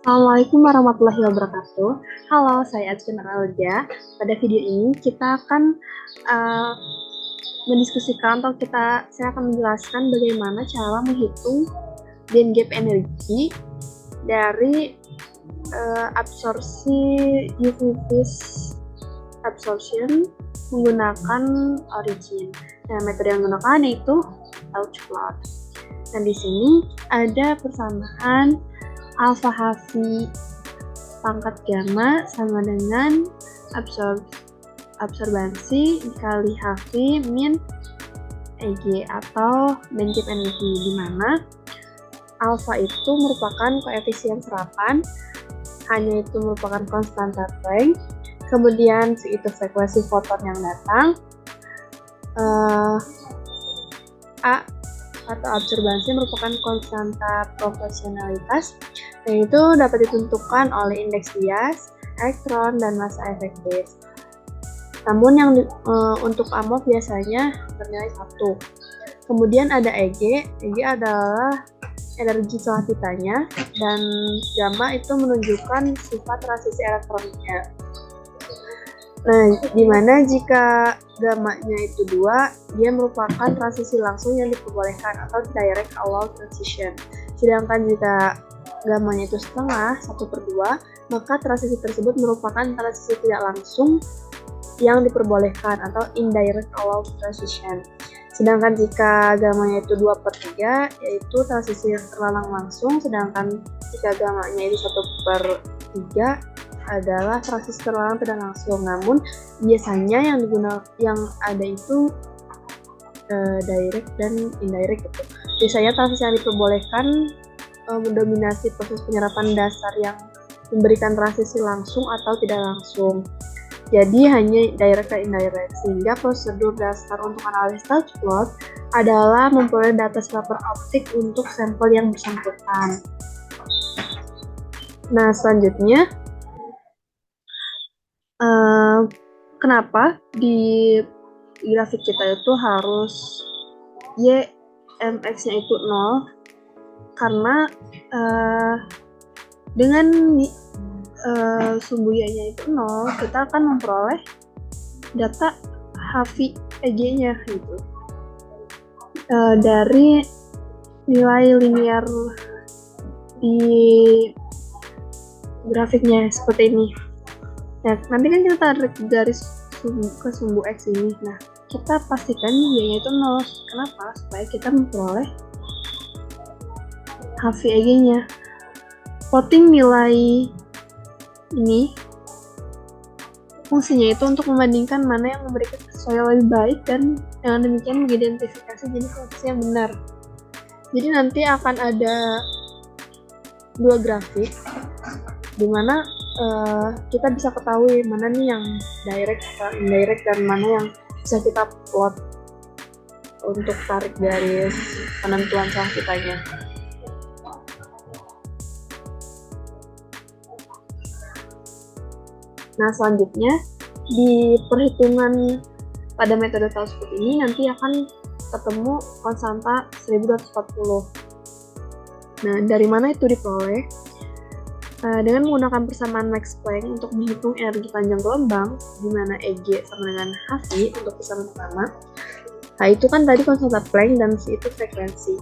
Assalamualaikum warahmatullahi wabarakatuh. Halo, saya Ajken Alja. Pada video ini kita akan mendiskusikan atau saya akan menjelaskan bagaimana cara menghitung band gap energi dari absorpsi UV phase absorption menggunakan origin. Nah, metode yang digunakan yaitu Touch plot. Dan di sini ada persamaan alfa HV pangkat gamma sama dengan absorbansi dikali HV min EG atau band gap energi, di mana alfa itu merupakan koefisien serapan, hanya itu merupakan konstanta Planck, kemudian itu frekuensi foton yang datang, A atau absorbansi merupakan konstanta proporsionalitas, dan itu dapat ditentukan oleh indeks bias, elektron, dan massa efektif. Namun yang untuk AMOF biasanya bernilai 1. Kemudian ada EG. EG adalah energi celah pitanya, dan gamma itu menunjukkan sifat transisi elektroniknya. Nah, dimana jika gammanya itu 2, dia merupakan transisi langsung yang diperbolehkan atau direct allowed transition. Sedangkan jika gammanya itu setengah, 1/2, maka transisi tersebut merupakan transisi tidak langsung yang diperbolehkan atau indirect allowed transition. Sedangkan jika gammanya itu 2/3, yaitu transisi yang terlarang langsung, sedangkan jika gammanya itu 1/3 adalah transisi terlarang tidak langsung. Namun biasanya yang ada itu direct dan indirect gitu. Biasanya transisi yang diperbolehkan mendominasi proses penyerapan dasar yang memberikan transisi langsung atau tidak langsung. Jadi hanya direct dan indirect, sehingga prosedur dasar untuk analis touch plot adalah memperoleh data fiber optik untuk sampel yang bersangkutan. Nah, selanjutnya kenapa di grafik kita itu harus YMX-nya itu 0? Karena dengan sumbu Y-nya itu 0, kita akan memperoleh data HV EG-nya gitu dari nilai linear di grafiknya seperti ini. Nah, nanti kan kita tarik garis ke sumbu X ini. Nah, kita pastikan Y-nya itu 0. Kenapa? Supaya kita memperoleh HV-EG-nya. Plotting nilai ini fungsinya itu untuk membandingkan mana yang memberikan sesuai lebih baik, dan dengan demikian mengidentifikasi jenis reaksi yang benar. Jadi nanti akan ada 2 grafik di mana kita bisa ketahui mana nih yang direct atau indirect dan mana yang bisa kita plot untuk tarik garis penentuan celah pitanya. Nah, selanjutnya di perhitungan pada metode touch plot ini nanti akan ketemu konstanta 1240. Nah, dari mana itu diperoleh? Dengan menggunakan persamaan Max Planck untuk menghitung energi panjang gelombang, di mana EG sama dengan HV untuk persamaan pertama. Nah, itu kan tadi konstanta Planck dan C itu frekuensi.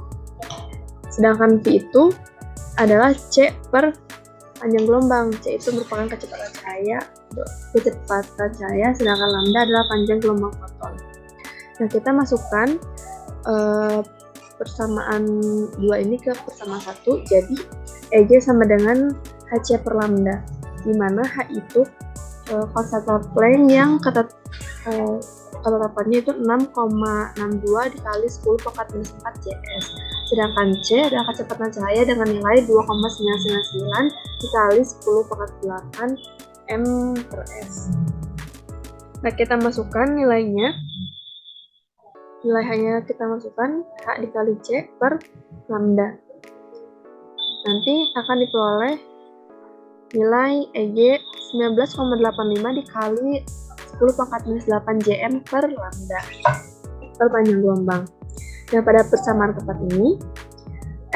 Sedangkan V itu adalah C per panjang gelombang. C itu merupakan kecepatan cahaya, sedangkan lambda adalah panjang gelombang foton. Nah, kita masukkan persamaan 2 ini ke persamaan 1, jadi EG sama dengan HC per lambda, di mana H itu konstanta Planck yang ketetapannya itu 6,62 dikali 10⁻⁴ Cs. Sedangkan C adalah kecepatan cahaya dengan nilai 2,999 dikali 10⁸ m/s. Nah, kita masukkan nilainya. Nilainya kita masukkan H dikali C per lambda. Nanti akan diperoleh nilai EG 19,85 dikali 10⁻⁸ Jm per lambda per panjang gelombang. Nah, pada persamaan keempat ini,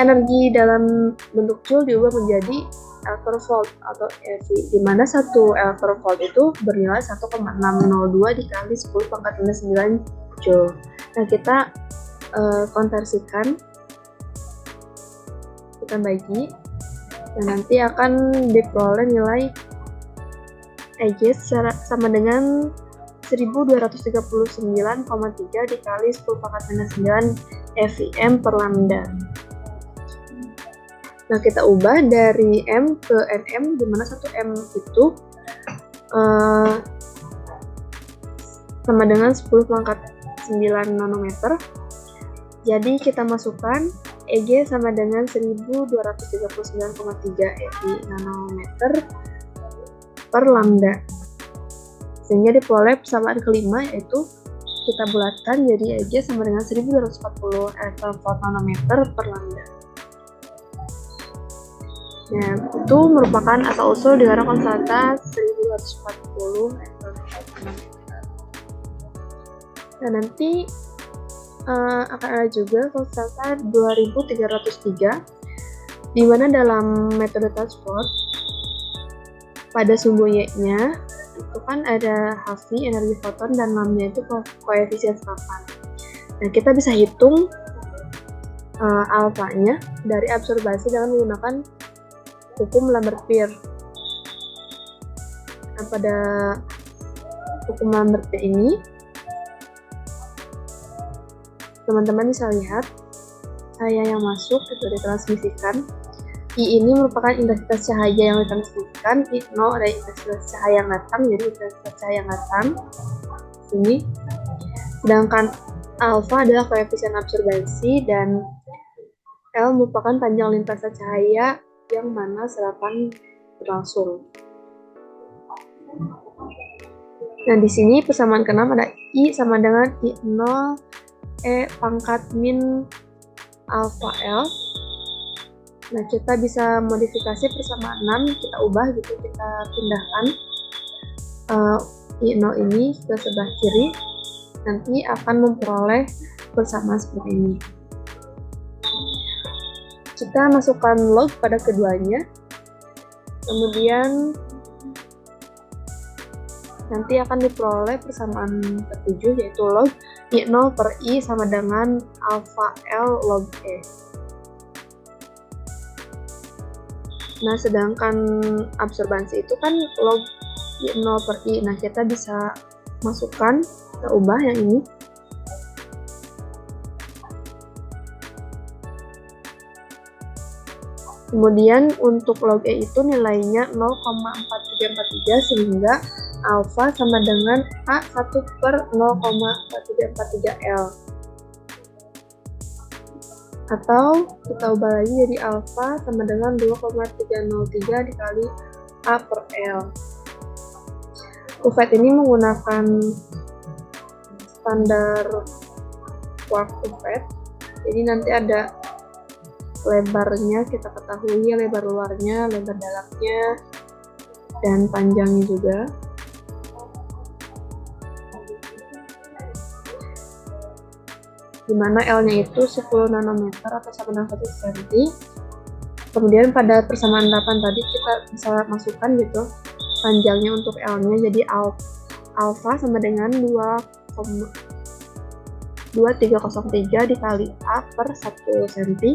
energi dalam bentuk Joule diubah menjadi electronvolt atau EV, di mana 1 electronvolt itu bernilai 1,602 dikali 10 pangkat minus 9 Joule. Nah, kita konversikan, kita bagi, dan nanti akan diperoleh nilai EG sama dengan 1239,3 dikali 10 pangkat minus 9 FIM per lambda. Nah, kita ubah dari M ke Nm, di mana 1 M itu sama dengan 10 pangkat 9 nanometer. Jadi kita masukkan EG sama dengan 1239,3 EV nanometer per lambda. Sehingga diperoleh persamaan kelima, yaitu kita bulatkan jadi EG sama dengan 1240 electronvolt nanometer per lambda. Nah, itu merupakan asal-usul dengan konstanta 1240 electronvolt nanometer. Nah, nanti akan ada juga konstanta 2303, di mana dalam metode transport pada sumbu Y-nya itu kan ada Hv, energi foton, dan lambda itu koefisien serapan. Nah, kita bisa hitung alfanya dari absorbasi dengan menggunakan hukum Lambert-Beer. Nah, pada hukum Lambert-Beer ini, teman-teman bisa lihat cahaya yang masuk itu ditransmisikan. I ini merupakan intensitas cahaya yang ditransmisikan, I0 adalah intensitas cahaya yang datang, jadi intensitas cahaya yang datang sini. Sedangkan alfa adalah koefisien absorbasi, dan L merupakan panjang lintasan cahaya yang mana serapan berlangsung. Nah, di sini persamaan keenam ada I sama dengan I0 E pangkat min alfa L. Nah, kita bisa modifikasi persamaan 6, kita ubah gitu, kita pindahkan I0 ini ke sebelah kiri, nanti akan memperoleh persamaan seperti ini. Kita masukkan log pada keduanya, kemudian nanti akan diperoleh persamaan ketujuh, yaitu log I0 per I sama dengan alfa L log E. Nah, sedangkan absorbansi itu kan log I0 per I. Nah, kita bisa masukkan, kita ubah yang ini. Kemudian untuk log E itu nilainya 0,4343, sehingga alfa sama dengan A1 per 0,4343 L. Atau kita ubah lagi jadi alfa sama dengan 2,303 dikali A per L. UVET ini menggunakan standar quark UVET. Jadi nanti ada lebarnya, kita ketahui lebar luarnya, lebar dalamnya, dan panjangnya juga. Dimana L-nya itu 10 nanometer atau sama dengan 1 cm. Kemudian pada persamaan 8 tadi kita bisa masukkan gitu panjangnya untuk L-nya, jadi alfa sama dengan 2,2303 dikali A per 1 cm,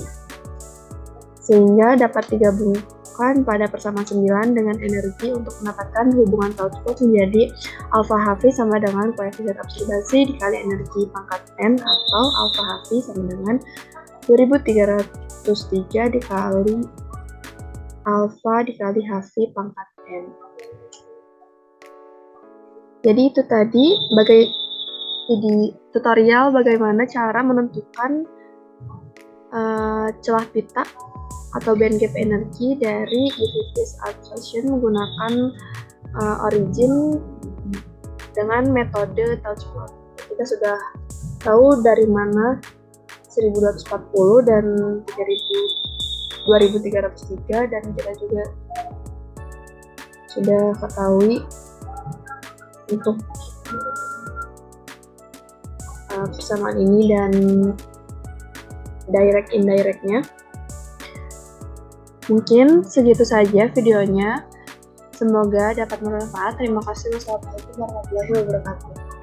sehingga dapat digabungkan pada persamaan 9 dengan energi untuk mendapatkan hubungan transport menjadi alfa Hv sama dengan koefisien absorbasi dikali energi pangkat N, atau alfa Hv sama dengan 2303 dikali alfa dikali Hv pangkat N. Jadi itu tadi di tutorial bagaimana cara menentukan celah pita atau band gap energi dari phase absorption menggunakan origin dengan metode transport. Kita sudah tahu dari mana 1240 dan 2303, dan kita juga sudah ketahui untuk persamaan ini dan direct indirectnya. Mungkin segitu saja videonya. Semoga dapat bermanfaat. Terima kasih. Wassalamualaikum warahmatullahi wabarakatuh.